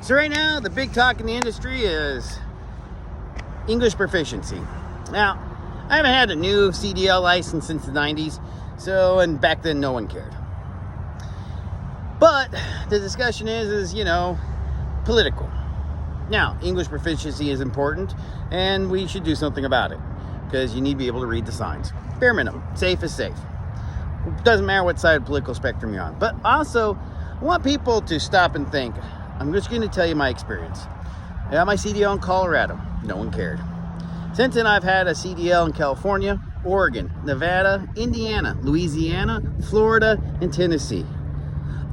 So right now, the big talk in the industry is English proficiency. Now, I haven't had a new CDL license since the 90s, and back then no one cared. But the discussion is political. Now, English proficiency is important, and we should do something about it, because you need to be able to read the signs. Bare minimum. Safe is safe. Doesn't matter what side of the political spectrum you're on. But also, I want people to stop and think. I'm just going to tell you my experience. I got my CDL in Colorado. No one cared. Since then, I've had a CDL in California, Oregon, Nevada, Indiana, Louisiana, Florida, and Tennessee.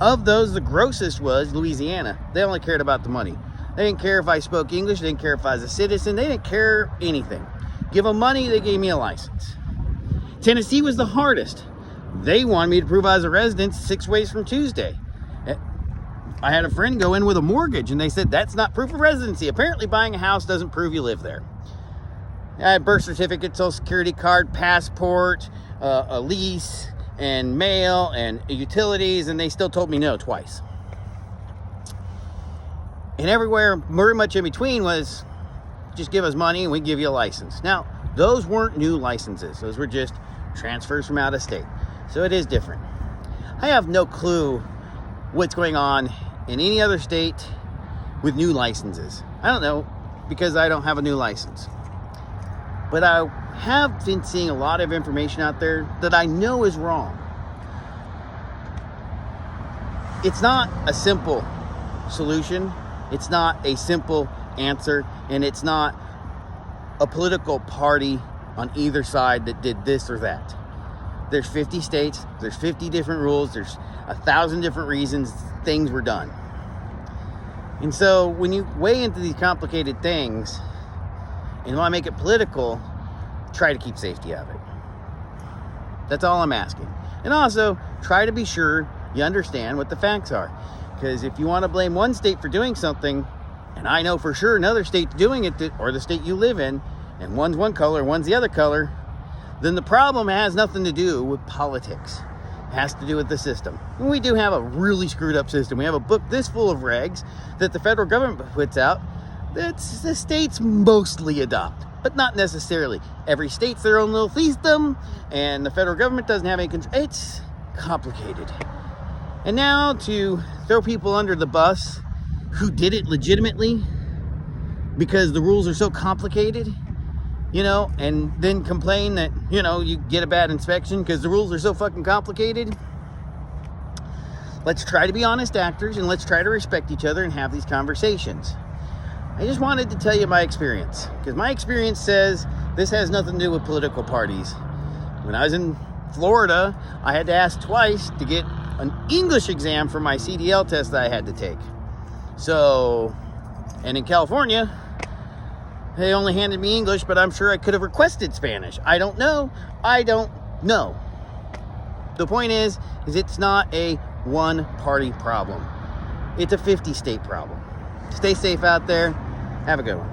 Of those, the grossest was Louisiana. They only cared about the money. They didn't care if I spoke English. They didn't care if I was a citizen. They didn't care anything. Give them money, they gave me a license. Tennessee was the hardest. They wanted me to prove I was a resident 6 ways from Tuesday. I had a friend go in with a mortgage, and they said, that's not proof of residency. Apparently, buying a house doesn't prove you live there. I had birth certificate, social security card, passport, a lease, and mail, and utilities, and they still told me no twice. And everywhere, very much in between, was just give us money and we give you a license. Now, those weren't new licenses. Those were just transfers from out of state. So it is different. I have no clue what's going on in any other state with new licenses. I don't know, because I don't have a new license. But I have been seeing a lot of information out there that I know is wrong. It's not a simple solution. It's not a simple answer, and it's not a political party on either side that did this or that. There's 50 states, there's 50 different rules, there's 1,000 different reasons things were done. And so when you weigh into these complicated things and want to make it political, try to keep safety out of it. That's all I'm asking. And also, try to be sure you understand what the facts are. Because if you want to blame one state for doing something, and I know for sure another state's doing it, or the state you live in, and one's one color, one's the other color, then the problem has nothing to do with politics. It has to do with the system. And we do have a really screwed up system. We have a book this full of regs that the federal government puts out that the states mostly adopt, but not necessarily. Every state's their own little fiefdom, and the federal government doesn't have any control. It's complicated. And now to throw people under the bus who did it legitimately because the rules are so complicated, and then complain that, you get a bad inspection because the rules are so fucking complicated. Let's try to be honest actors, and let's try to respect each other and have these conversations. I just wanted to tell you my experience, because my experience says this has nothing to do with political parties. When I was in Florida, I had to ask twice to get an English exam for my CDL test that I had to take. And in California, they only handed me English, but I'm sure I could have requested Spanish. I don't know. The point is it's not a one-party problem. It's a 50-state problem. Stay safe out there. Have a good one.